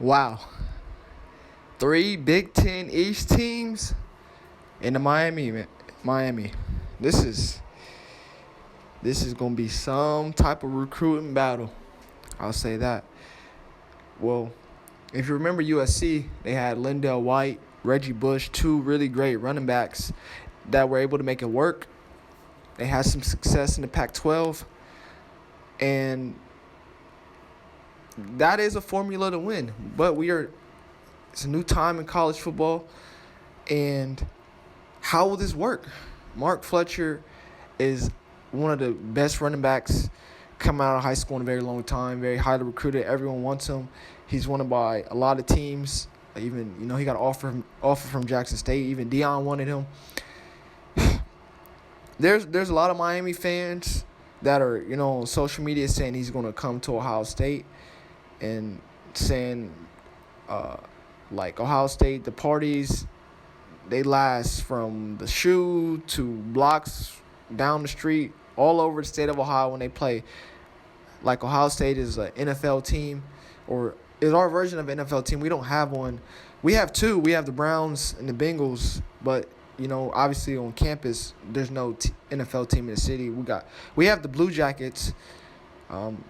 Wow. 3 Big Ten East teams in the Miami. This is gonna be some type of recruiting battle. I'll say that. Well, if you remember USC, they had Lindell White, Reggie Bush, 2 really great running backs that were able to make it work. They had some success in the Pac-12, and that is a formula to win. But it's a new time in college football, and how will this work? Mark Fletcher is one of the best running backs coming out of high school in a very long time, very highly recruited. Everyone wants him. He's wanted by a lot of teams. Even, he got an offer from Jackson State. Even Deion wanted him. There's a lot of Miami fans that are, on social media saying he's going to come to Ohio State and saying, Ohio State, the parties, they last from the shoe to blocks down the street, all over the state of Ohio when they play. Like Ohio State is an NFL team, or is our version of an NFL team. We don't have one. We have 2. We have the Browns and the Bengals, but obviously on campus there's no NFL team in the city. We have the Blue Jackets.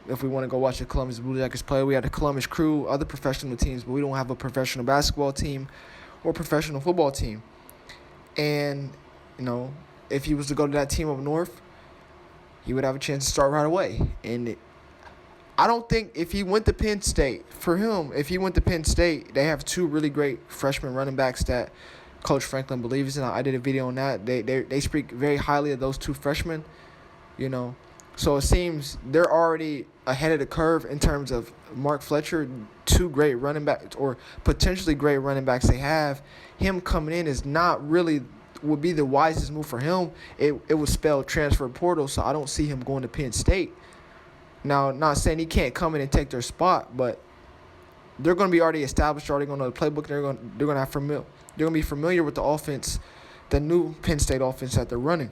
If we want to go watch the Columbus Blue Jackets play, we have the Columbus Crew, other professional teams, but we don't have a professional basketball team or professional football team. And if he was to go to that team up north, he would have a chance to start right away. And I don't think if he went to Penn State, if he went to Penn State, they have 2 really great freshman running backs that Coach Franklin believes in. I did a video on that. They speak very highly of those 2 freshmen, So it seems they're already ahead of the curve in terms of Mark Fletcher, 2 great running backs or potentially great running backs they have. Him coming in is not really would be the wisest move for him. It would spell transfer portal, so I don't see him going to Penn State. Now, not saying he can't come in and take their spot, but they're going to be already established, already going to know the playbook. They're going to be familiar with the offense, the new Penn State offense that they're running.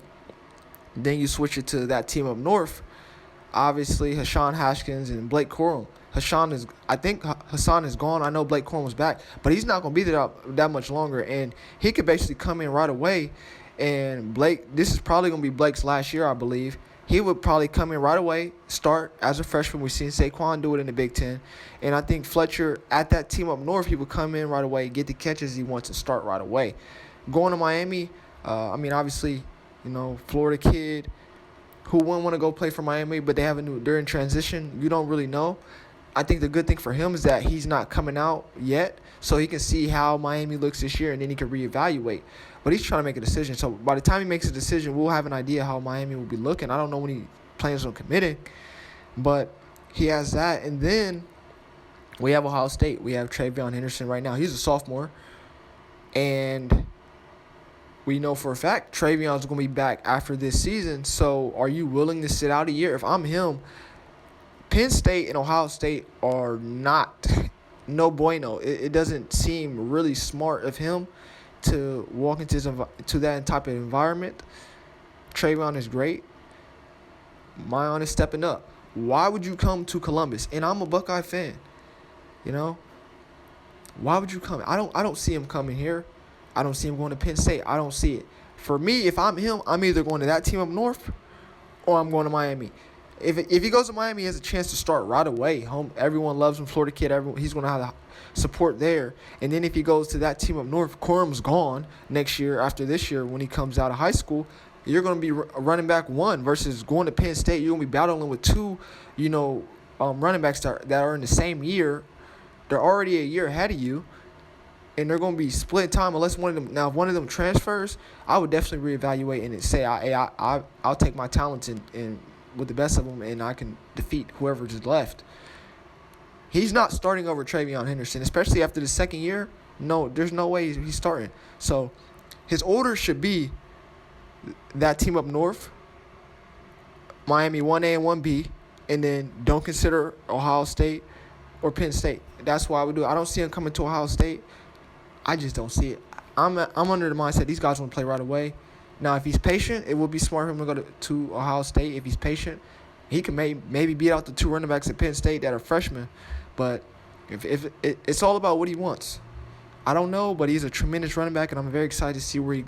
Then you switch it to that team up north. Obviously, Hassan Haskins and Blake Corum. I think Hassan is gone. I know Blake Corum was back, but he's not going to be there that much longer. And he could basically come in right away. And this is probably going to be Blake's last year, I believe. He would probably come in right away, start as a freshman. We've seen Saquon do it in the Big Ten. And I think Fletcher, at that team up north, he would come in right away, get the catches he wants, and start right away. Going to Miami, obviously, Florida kid who wouldn't want to go play for Miami, but they're in transition. You don't really know. I think the good thing for him is that he's not coming out yet, so he can see how Miami looks this year, and then he can reevaluate. But he's trying to make a decision. So by the time he makes a decision, we'll have an idea how Miami will be looking. I don't know when he plans on committing, but he has that. And then we have Ohio State. We have Travion Henderson right now. He's a sophomore, and we know for a fact Travion's going to be back after this season. So are you willing to sit out a year? If I'm him, Penn State and Ohio State are not no bueno. It doesn't seem really smart of him to walk into that type of environment. Travion is great. Mion is stepping up. Why would you come to Columbus? And I'm a Buckeye fan. Why would you come? I don't see him coming here. I don't see him going to Penn State. I don't see it. For me, if I'm him, I'm either going to that team up north or I'm going to Miami. If he goes to Miami, he has a chance to start right away. Everyone loves him, Florida kid. He's going to have the support there. And then if he goes to that team up north, Corum's gone next year after this year when he comes out of high school. You're going to be running back 1 versus going to Penn State. You're going to be battling with 2, running backs that are in the same year. They're already a year ahead of you. And they're going to be split time unless one of them transfers. I would definitely reevaluate and say, I'll take my talents and with the best of them, and I can defeat whoever's left. He's not starting over Travion Henderson, especially after the second year. No, there's no way he's starting. So his order should be that team up north, Miami 1A and 1B, and then don't consider Ohio State or Penn State. That's why I would do it. I don't see him coming to Ohio State. I just don't see it. I'm under the mindset these guys want to play right away. Now, if he's patient, it would be smart for him to go to Ohio State. If he's patient, he can maybe beat out the 2 running backs at Penn State that are freshmen. But If it's all about what he wants. I don't know, but he's a tremendous running back, and I'm very excited to see where he goes.